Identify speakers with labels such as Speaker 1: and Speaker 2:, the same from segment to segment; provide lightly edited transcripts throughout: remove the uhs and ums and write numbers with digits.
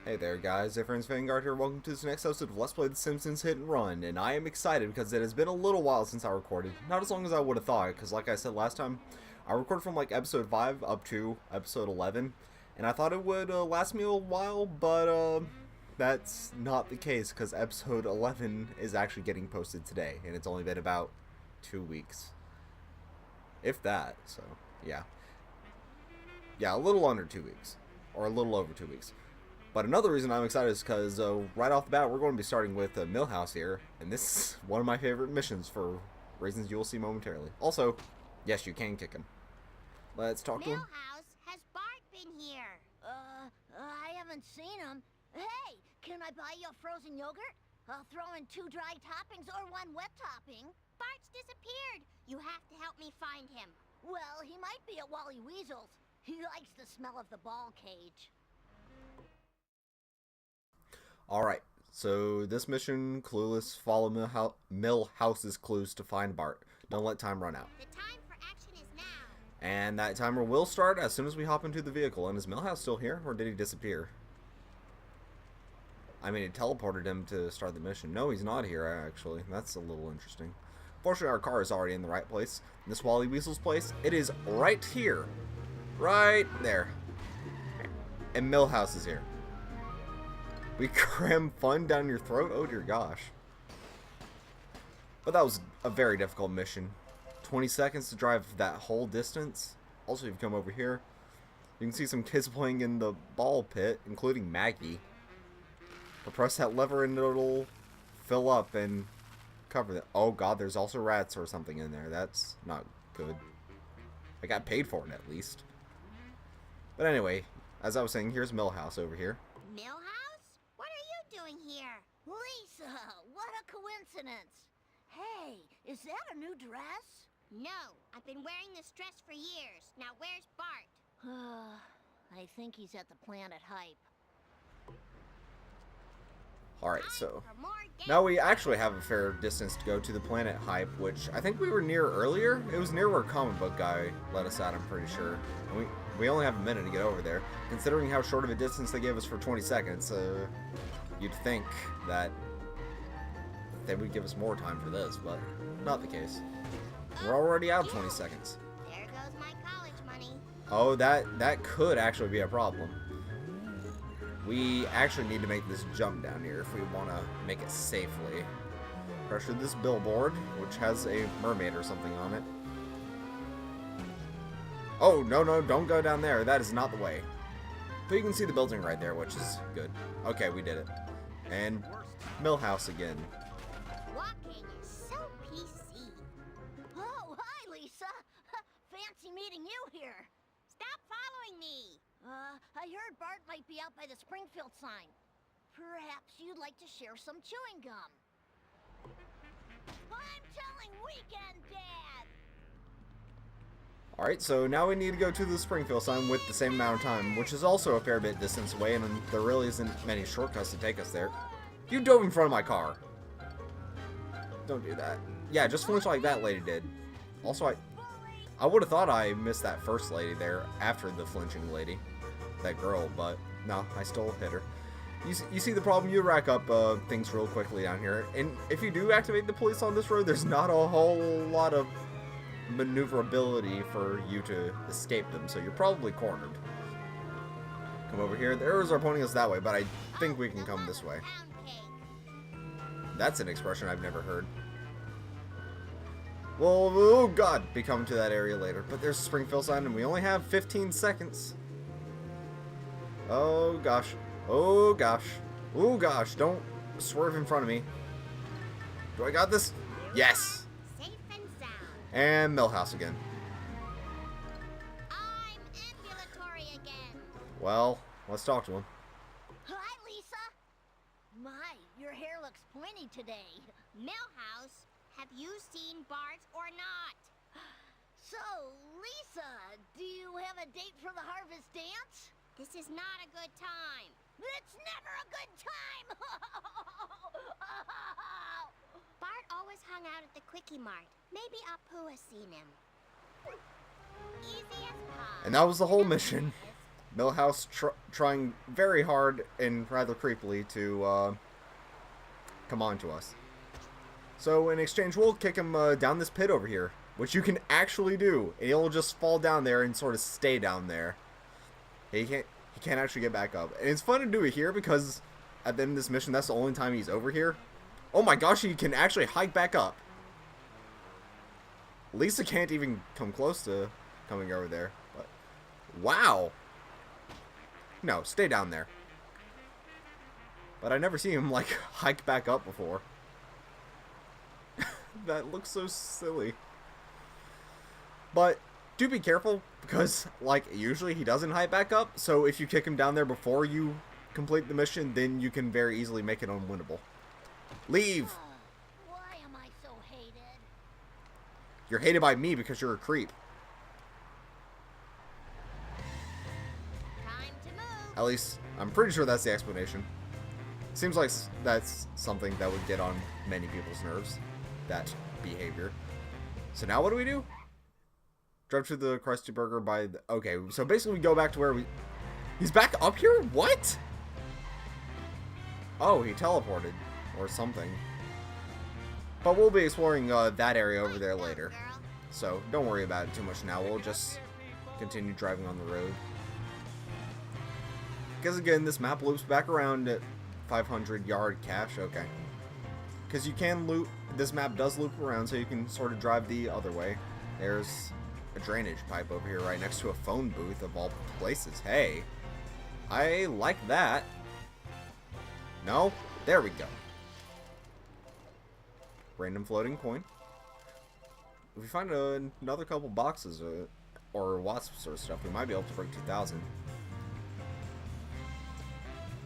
Speaker 1: Hey there guys, Ephraim's Vanguard here. Welcome to this next episode of Let's Play The Simpsons Hit and Run, and I am excited because it has been a little while since I recorded. Not as long as I would have thought, because like I said last time, I recorded from like episode 5 up to episode 11, and I thought it would last me a while, but that's not the case because episode 11 is actually getting posted today, and it's only been about 2 weeks. If that, so yeah. Yeah, a little under 2 weeks, or a little over 2 weeks. But another reason I'm excited is because right off the bat, we're going to be starting with Milhouse here. And this is one of my favorite missions for reasons you will see momentarily. Also, yes, you can kick him. Let's talk to him.
Speaker 2: Milhouse, has Bart been here? I haven't seen him. Hey, can I buy you a frozen yogurt? I'll throw in 2 dry toppings or 1 wet topping. Bart's disappeared. You have to help me find him. Well, he might be at Wally Weasel's. He likes the smell of the ball cage.
Speaker 1: Alright, so this mission, Clueless, follow Milhouse's clues to find Bart. Don't let time run out.
Speaker 2: The time for action is now.
Speaker 1: And that timer will start as soon as we hop into the vehicle. And is Milhouse still here, or did he disappear? I mean, it teleported him to start the mission. No, he's not here, actually. That's a little interesting. Fortunately, our car is already in the right place. And this Wally Weasel's place, it is right here. Right there. And Milhouse is here. We cram fun down your throat? Oh dear gosh. But that was a very difficult mission. 20 seconds to drive that whole distance. Also, if you come over here, you can see some kids playing in the ball pit, including Maggie. But press that lever and it'll fill up and cover that. Oh god, there's also rats or something in there. That's not good. I got paid for it at least. But anyway, as I was saying, here's Milhouse over here.
Speaker 2: Milhouse? What are you doing here? Lisa, what a coincidence. Hey, is that a new dress? No, I've been wearing this dress for years. Now where's Bart? I think he's at the Planet Hype.
Speaker 1: Alright, so now we actually have a fair distance to go to the Planet Hype, which I think we were near earlier. It was near where Comic Book Guy let us at, I'm pretty sure. And we only have a minute to get over there. Considering how short of a distance they gave us for 20 seconds, you'd think that they would give us more time for this, but not the case. We're already out of 20 seconds.
Speaker 2: There goes my college money.
Speaker 1: Oh, that could actually be a problem. We actually need to make this jump down here if we want to make it safely. Pressure this billboard, which has a mermaid or something on it. Oh, no, don't go down there. That is not the way. But you can see the building right there, which is good. Okay, we did it. And Milhouse again.
Speaker 2: Walking is so PC. Oh, hi, Lisa. Fancy meeting you here. Stop following me. I heard Bart might be out by the Springfield sign. Perhaps you'd like to share some chewing gum. I'm telling Weekend Dad!
Speaker 1: Alright, so now we need to go to the Springfield sign with the same amount of time, which is also a fair bit distance away, and there really isn't many shortcuts to take us there. You dove in front of my car. Don't do that. Yeah, just flinch like that lady did. Also, I would have thought I missed that first lady there after the flinching lady. That girl, but no, I still hit her. You see the problem? You rack up things real quickly down here, and if you do activate the police on this road, there's not a whole lot of maneuverability for you to escape them, so you're probably cornered. Come over here. The arrows are pointing us that way, but I think we can come this way. That's an expression I've never heard. Well, oh god, be coming to that area later. But there's a Springfield sign, and we only have 15 seconds. Oh gosh. Oh gosh. Oh gosh. Don't swerve in front of me. Do I got this? Yes.
Speaker 2: Safe and sound.
Speaker 1: And Milhouse again.
Speaker 2: I'm ambulatory again.
Speaker 1: Well, let's talk to him.
Speaker 2: Hi, Lisa. My, your hair looks pointy today. Milhouse, have you seen Bart or not? So, Lisa, do you have a date for the harvest dance? This is not a good time. It's never a good time! Bart always hung out at the Quickie Mart. Maybe Apu has seen him. Easy as pie.
Speaker 1: And that was the whole mission. Milhouse trying very hard and rather creepily to come on to us. So in exchange, we'll kick him down this pit over here, which you can actually do. And he'll just fall down there and sort of stay down there. He can't actually get back up. And it's fun to do it here because at the end of this mission, that's the only time he's over here. Oh my gosh, he can actually hike back up. Lisa can't even come close to coming over there. But wow. No, stay down there. But I never seen him like hike back up before. That looks so silly. But do be careful because like usually he doesn't hike back up. So if you kick him down there before you complete the mission, then you can very easily make it unwinnable. Leave.
Speaker 2: Why am I so hated?
Speaker 1: You're hated by me because you're a creep.
Speaker 2: Time to move.
Speaker 1: At least I'm pretty sure that's the explanation. Seems like that's something that would get on many people's nerves. That behavior. So now what do? Drive to the Krusty Burger by the... Okay, so basically we go back to where we... He's back up here? What? Oh, he teleported. Or something. But we'll be exploring that area over there later. So don't worry about it too much now. We'll just continue driving on the road. Because again, this map loops back around at 500 yard cache. Okay. Because you can loop, this map does loop around, so you can sort of drive the other way. There's a drainage pipe over here right next to a phone booth of all places. Hey, I like that. No? There we go. Random floating coin. If we find another couple boxes or wasps or stuff, we might be able to break 2,000.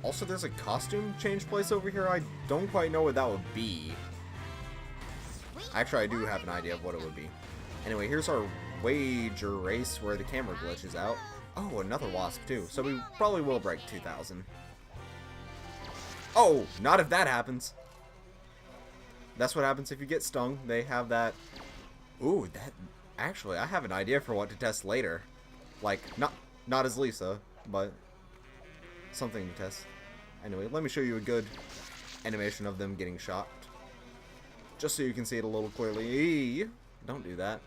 Speaker 1: Also, there's a costume change place over here. I don't quite know what that would be. Actually, I do have an idea of what it would be. Anyway, here's our wager race where the camera glitches out. Oh, another wasp too. So we probably will break 2,000. Oh, not if that happens. That's what happens if you get stung. They have that. Ooh, that. Actually, I have an idea for what to test later. Like, not as Lisa, but something to test. Anyway, let me show you a good animation of them getting shot. Just so you can see it a little clearly. Eee, don't do that.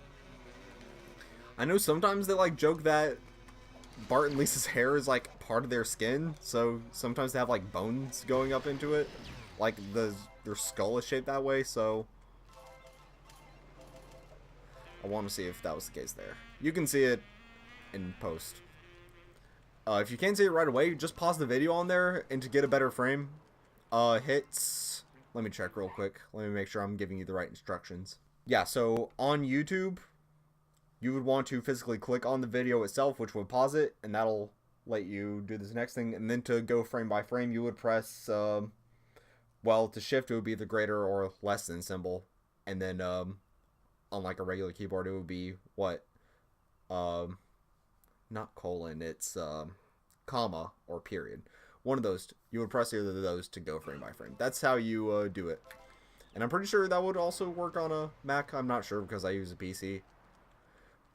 Speaker 1: I know sometimes they like joke that Bart and Lisa's hair is like part of their skin, so sometimes they have like bones going up into it. Like their skull is shaped that way, so I want to see if that was the case there. You can see it in post. If you can't see it right away, just pause the video on there, and to get a better frame, hits... Let me check real quick. Let me make sure I'm giving you the right instructions. Yeah, so on YouTube, you would want to physically click on the video itself, which would pause it, and that'll let you do this next thing. And then to go frame by frame, you would press, well, to shift, it would be the greater or less than symbol. And then, on like a regular keyboard, it would be what? Not colon, it's comma or period. One of those. You would press either of those to go frame by frame. That's how you do it. And I'm pretty sure that would also work on a Mac. I'm not sure because I use a PC.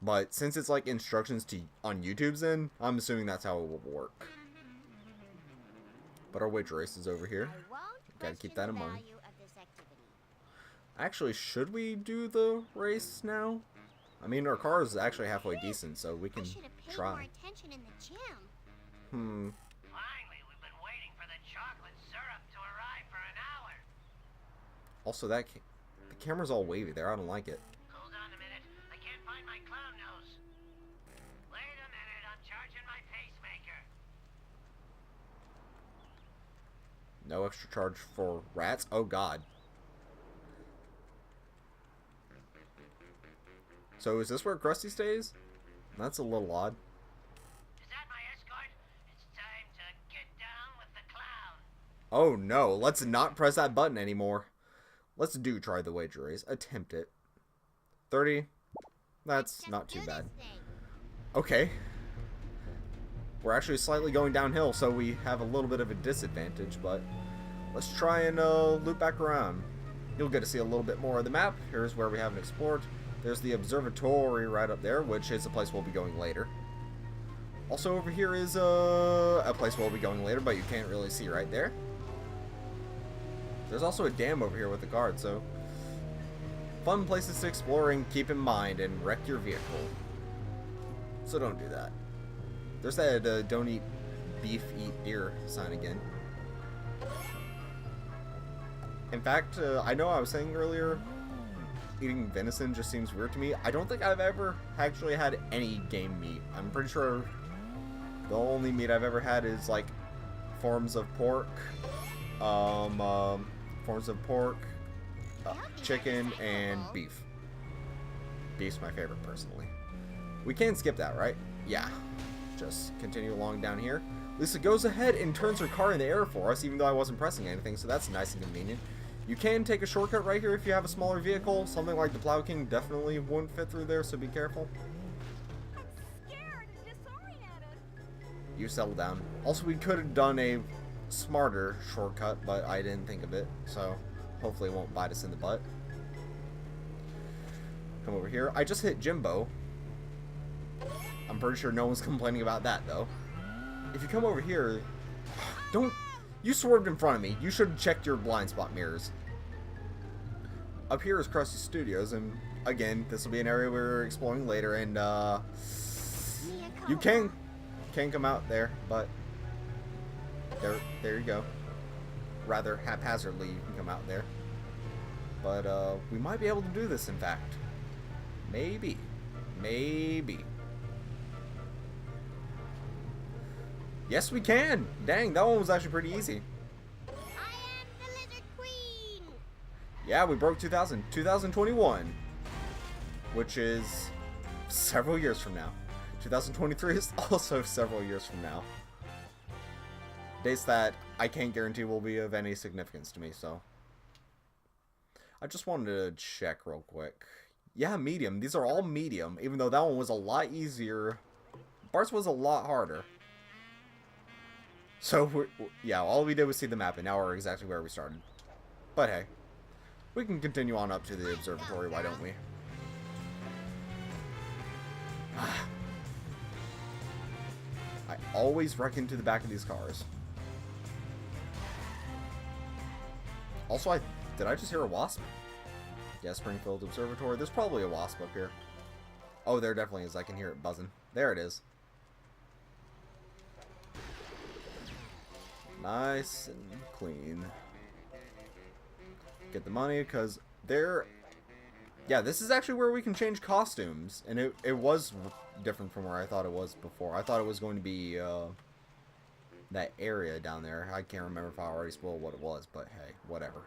Speaker 1: But since it's like instructions to on YouTube's end, I'm assuming that's how it will work. But our wage race is over here. Gotta keep that in mind. Actually, should we do the race now? I mean, our car is actually halfway decent, so we can try.
Speaker 2: More attention in the gym.
Speaker 3: Finally, we've been waiting for the chocolate syrup to arrive for an hour.
Speaker 1: Also, the camera's all wavy there. I don't like it.
Speaker 3: Hold on a minute. I can't find my clown nose. Wait a minute. I'm charging my pacemaker.
Speaker 1: No extra charge for rats? Oh, God. So is this where Krusty stays? That's a little odd.
Speaker 3: Is that my escort? It's time to get down with the clown.
Speaker 1: Oh no, let's not press that button anymore. Let's try the wager race. Attempt it. 30. That's not too bad. Okay. We're actually slightly going downhill, so we have a little bit of a disadvantage, but let's try and loop back around. You'll get to see a little bit more of the map. Here's where we haven't explored. There's the observatory right up there, which is a place we'll be going later. Also over here is a place we'll be going later, but you can't really see right there. There's also a dam over here with a guard, so fun places to explore and keep in mind and wreck your vehicle. So don't do that. There's that don't eat beef, eat deer sign again. In fact, I know I was saying earlier, eating venison just seems weird to me. I don't think I've ever actually had any game meat. I'm pretty sure the only meat I've ever had is like forms of pork, chicken, and beef. Beef's my favorite personally. We can skip that, right? Yeah. Just continue along down here. Lisa goes ahead and turns her car in the air for us, even though I wasn't pressing anything, so that's nice and convenient. You can take a shortcut right here if you have a smaller vehicle. Something like the Plow King definitely won't fit through there, so be careful.
Speaker 2: I'm scared and disoriented.
Speaker 1: You settle down. Also, we could have done a smarter shortcut, but I didn't think of it, so hopefully it won't bite us in the butt. Come over here. I just hit Jimbo. I'm pretty sure no one's complaining about that, though. If you come over here, don't... You swerved in front of me. You should have checked your blind spot mirrors. Up here is Krusty Studios, and again, this will be an area we're exploring later, and you can come out there, but there you go. Rather haphazardly, you can come out there. But we might be able to do this, in fact. Maybe. Yes, we can! Dang, that one was actually pretty easy.
Speaker 2: I am the Lizard Queen!
Speaker 1: Yeah, we broke 2021. Which is several years from now. 2023 is also several years from now. Dates that I can't guarantee will be of any significance to me, so. I just wanted to check real quick. Yeah, medium. These are all medium, even though that one was a lot easier. Bart's was a lot harder. So, yeah, all we did was see the map, and now we're exactly where we started. But hey, we can continue on up to the observatory, why don't we? I always wreck into the back of these cars. Also, did I just hear a wasp? Yeah, Springfield Observatory. There's probably a wasp up here. Oh, there definitely is. I can hear it buzzing. There it is. Nice and clean. Get the money, because there... Yeah, this is actually where we can change costumes. And it was different from where I thought it was before. I thought it was going to be that area down there. I can't remember if I already spoiled what it was, but hey, whatever.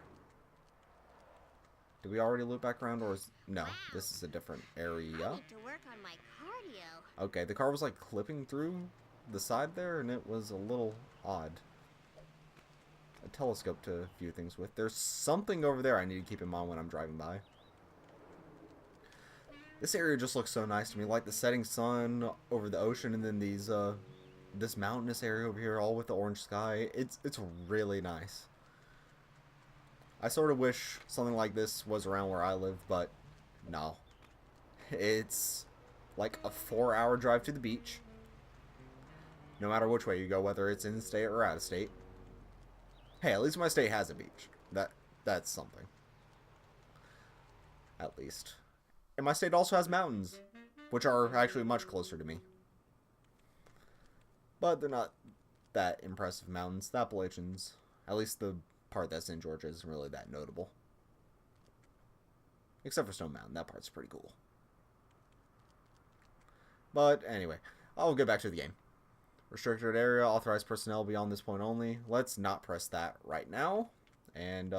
Speaker 1: Did we already loop back around, or is... No, this is a different area.
Speaker 2: I need to work on my cardio.
Speaker 1: Okay, the car was like clipping through the side there, and it was a little odd. A telescope to view things with. There's something over there I need to keep in mind when I'm driving by. This area just looks so nice to me, like the setting sun over the ocean, and then these this mountainous area over here, all with the orange sky. It's really nice. I sort of wish something like this was around where I live, but no. It's like a 4-hour drive to the beach. No matter which way you go, whether it's in state or out of state. Hey, at least my state has a beach. That's something. At least. And my state also has mountains, which are actually much closer to me. But they're not that impressive mountains. The Appalachians, at least the part that's in Georgia, isn't really that notable. Except for Stone Mountain. That part's pretty cool. But anyway, I'll get back to the game. Restricted area, authorized personnel beyond this point only. Let's not press that right now. And,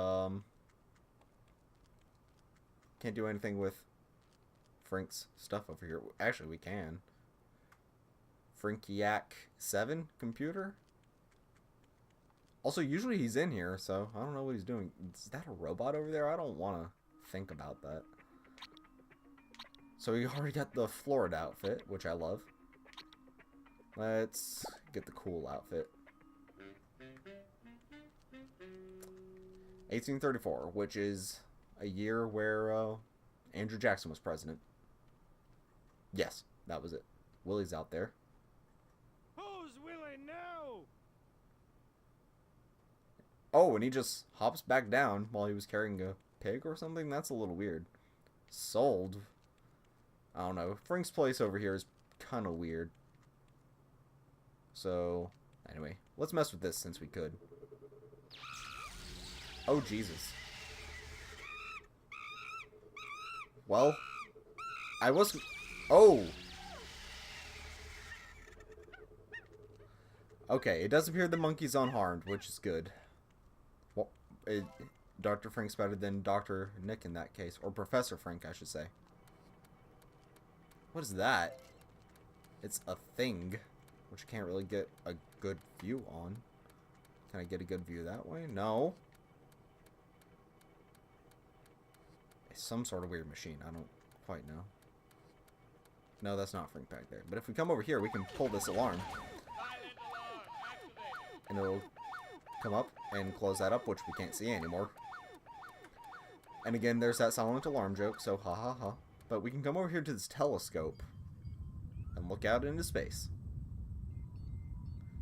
Speaker 1: can't do anything with Frank's stuff over here. Actually, we can. Frankiac 7 computer? Also, usually he's in here, so I don't know what he's doing. Is that a robot over there? I don't want to think about that. So we already got the Florida outfit, which I love. Let's get the cool outfit. 1834, which is a year where Andrew Jackson was president. Yes, that was it. Willie's out there.
Speaker 4: know.
Speaker 1: Oh, and he just hops back down while he was carrying a pig or something? That's a little weird. Sold? I don't know. Frank's place over here is kind of weird. So, anyway, let's mess with this since we could. Oh, Jesus. Well, I was... Oh! Okay, it does appear the monkey's unharmed, which is good. Well, Dr. Frank's better than Dr. Nick in that case. Or Professor Frank, I should say. What is that? It's a thing, which I can't really get a good view on. Can I get a good view that way? No. It's some sort of weird machine. I don't quite know. No, that's not Frank back there. But if we come over here, we can pull this alarm. And it'll come up and close that up, which we can't see anymore. And again, there's that silent alarm joke, so ha ha ha. But we can come over here to this telescope and look out into space.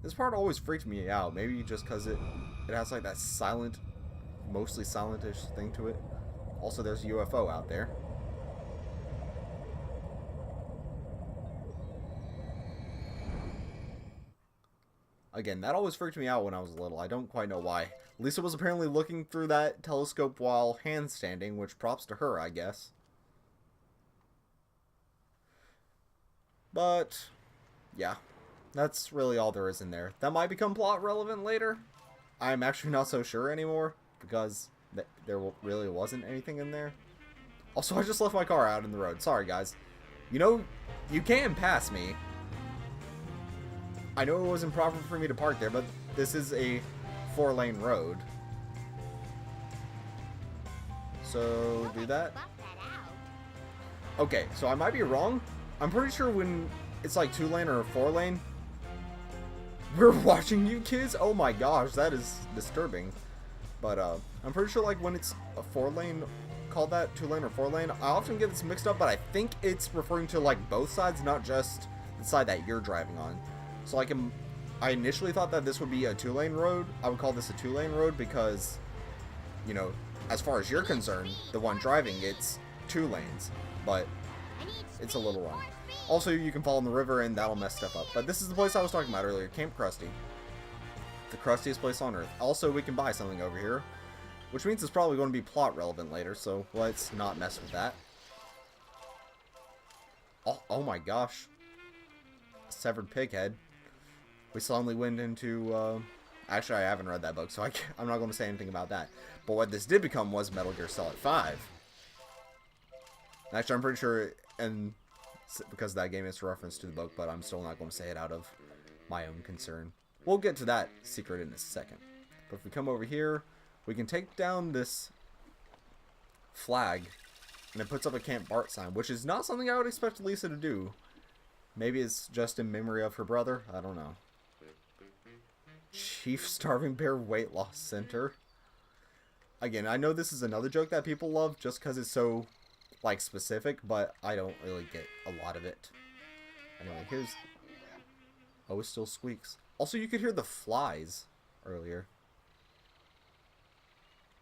Speaker 1: This part always freaked me out, maybe just because it has like that silent, mostly silentish thing to it. Also, there's a UFO out there. Again, that always freaked me out when I was little. I don't quite know why. Lisa was apparently looking through that telescope while handstanding, which props to her, I guess. But, yeah. That's really all there is in there. That might become plot relevant later. I'm actually not so sure anymore, because there really wasn't anything in there. Also, I just left my car out in the road. Sorry, guys. You know, you can pass me. I know it wasn't proper for me to park there, but this is a 4-lane road. So, do that. Okay, so I might be wrong. I'm pretty sure when it's like 2-lane or 4-lane, we're watching you kids. Oh my gosh, that is disturbing. But I'm pretty sure like when it's a 4-lane, called that 2-lane or 4-lane, I often get this mixed up, but I think it's referring to like both sides, not just the side that you're driving on. So like I initially thought that this would be a 2-lane road. I would call this a 2-lane road because, you know, as far as you're concerned, the one driving, it's 2 lanes. But it's a little wrong. Also, you can fall in the river and that'll mess stuff up. But this is the place I was talking about earlier, Camp Krusty. The crustiest place on Earth. Also, we can buy something over here, which means it's probably going to be plot relevant later, so let's not mess with that. Oh my gosh. Severed pig head. We suddenly went into, actually I haven't read that book, so I'm not going to say anything about that. But what this did become was Metal Gear Solid 5. Actually, I'm pretty sure, and because that game is a reference to the book, but I'm still not going to say it out of my own concern. We'll get to that secret in a second. But if we come over here, we can take down this flag, and it puts up a Camp Bart sign, which is not something I would expect Lisa to do. Maybe it's just in memory of her brother. I don't know. Chief Starving Bear Weight Loss Center. Again, I know this is another joke that people love just because it's so, like, specific, but I don't really get a lot of it. Anyway, here's... Oh, it still squeaks. Also, you could hear the flies earlier.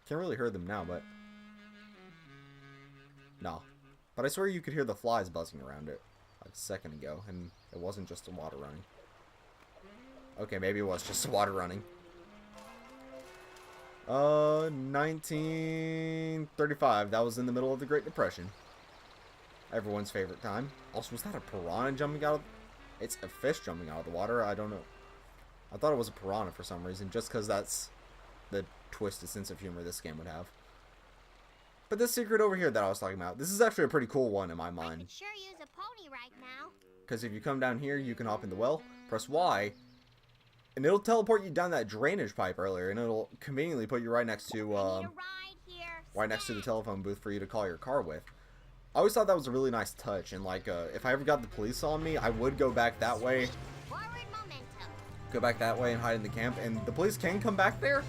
Speaker 1: Can't really hear them now, but... No. But I swear you could hear the flies buzzing around it like a second ago, and it wasn't just the water running. Okay, maybe it was just the water running. 1935. That was in the middle of the Great Depression. Everyone's favorite time. Also, was that a piranha jumping out of... It's a fish jumping out of the water. I don't know. I thought it was a piranha for some reason, just because that's the twisted sense of humor this game would have. But this secret over here that I was talking about, this is actually a pretty cool one in my mind.
Speaker 2: I could sure use a pony right now.
Speaker 1: Because if you come down here, you can hop in the well, press Y, and it'll teleport you down that drainage pipe earlier, and it'll conveniently put you right next to, right next to the telephone booth for you to call your car with. I always thought that was a really nice touch, and like, if I ever got the police on me, I would go back that way. Go back that way and hide in the camp, and the police can come back there.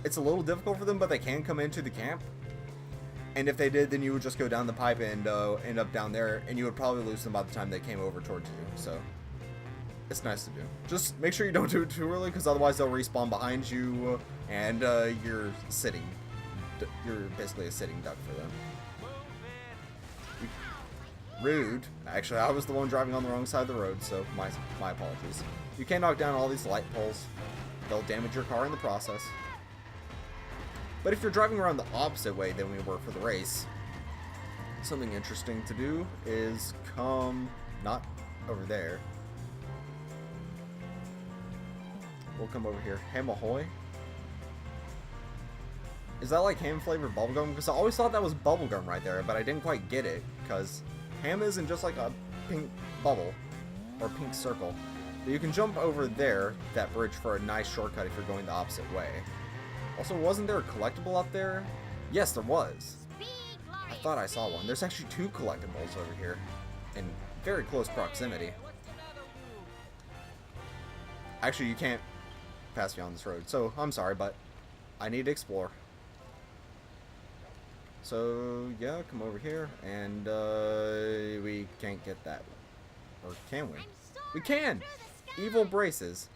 Speaker 1: It's a little difficult for them, but they can come into the camp. And if they did, then you would just go down the pipe and end up down there, and you would probably lose them by the time they came over towards you. So, it's nice to do. Just make sure you don't do it too early, because otherwise they'll respawn behind you, and you're sitting. You're basically a sitting duck for them. Rude. Actually, I was the one driving on the wrong side of the road, so my apologies. You can't knock down all these light poles. They'll damage your car in the process. But if you're driving around the opposite way than we were for the race, something interesting to do is come... not over there. We'll come over here. Ham ahoy. Is that like ham flavored bubblegum? Because I always thought that was bubblegum right there, but I didn't quite get it, because ham isn't just like a pink bubble or pink circle. But you can jump over there, that bridge, for a nice shortcut if you're going the opposite way. Also, wasn't there a collectible up there? Yes, there was. I thought I saw one. There's actually 2 collectibles over here in very close proximity. Actually, you can't pass me on this road, so I'm sorry, but I need to explore. So, yeah, come over here, and we can't get that. Or can we? We can! Evil braces.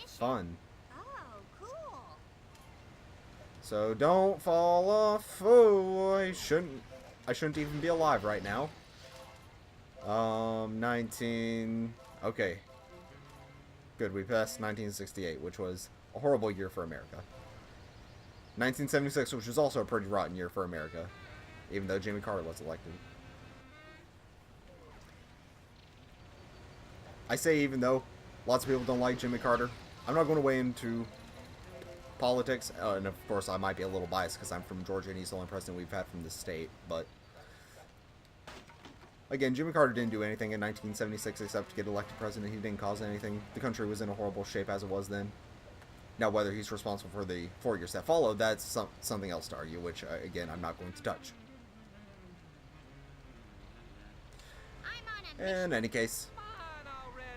Speaker 1: Fun.
Speaker 2: Oh, cool.
Speaker 1: So don't fall off. Oh, I shouldn't even be alive right now. 19... Okay. Good, we passed 1968, which was a horrible year for America. 1976, which was also a pretty rotten year for America, even though Jimmy Carter was elected. I say even though lots of people don't like Jimmy Carter. I'm not going to weigh into politics, and of course I might be a little biased because I'm from Georgia and he's the only president we've had from this state, but again, Jimmy Carter didn't do anything in 1976 except to get elected president. He didn't cause anything. The country was in a horrible shape as it was then. Now, whether he's responsible for the 4 years that followed, that's something else to argue, which, again, I'm not going to touch. In any case.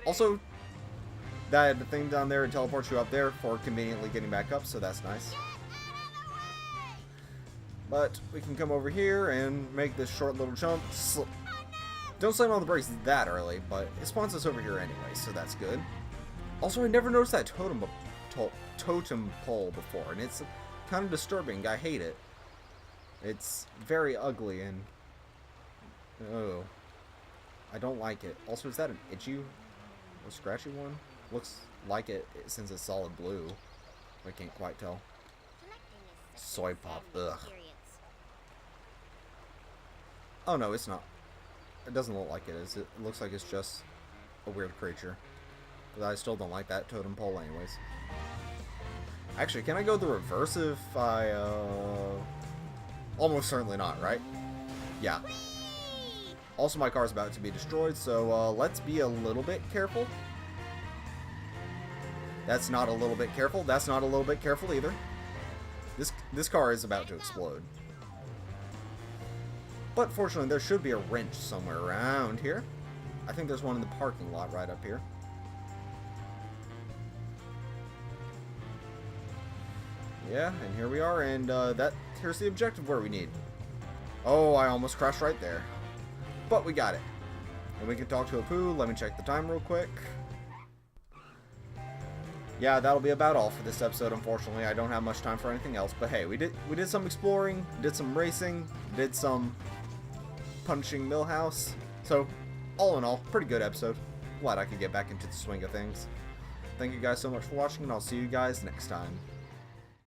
Speaker 1: Also, that thing down there, it teleports you up there for conveniently getting back up, so that's nice. But we can come over here and make this short little jump. Don't slam on the brakes that early, but it spawns us over here anyway, so that's good. Also, I never noticed that totem pole before, and it's kind of disturbing. I hate it. It's very ugly, and oh, I don't like it. Also, is that an itchy or scratchy one? Looks like it since it's solid blue. I can't quite tell. Soy pop. Ugh. Oh no, it's not. It doesn't look like it is. It looks like it's just a weird creature. But I still don't like that totem pole anyways. Actually, can I go the reverse if I, almost certainly not, right? Yeah. Also, my car's about to be destroyed, so, let's be a little bit careful. That's not a little bit careful. That's not a little bit careful either. This car is about to explode. But fortunately, there should be a wrench somewhere around here. I think there's one in the parking lot right up here. Yeah, and here we are, and here's the objective where we need. Oh, I almost crashed right there. But we got it. And we can talk to Apu. Let me check the time real quick. Yeah, that'll be about all for this episode, unfortunately. I don't have much time for anything else, but hey, we did some exploring, did some racing, did some punching Milhouse. So, all in all, pretty good episode. Glad I could get back into the swing of things. Thank you guys so much for watching, and I'll see you guys next time.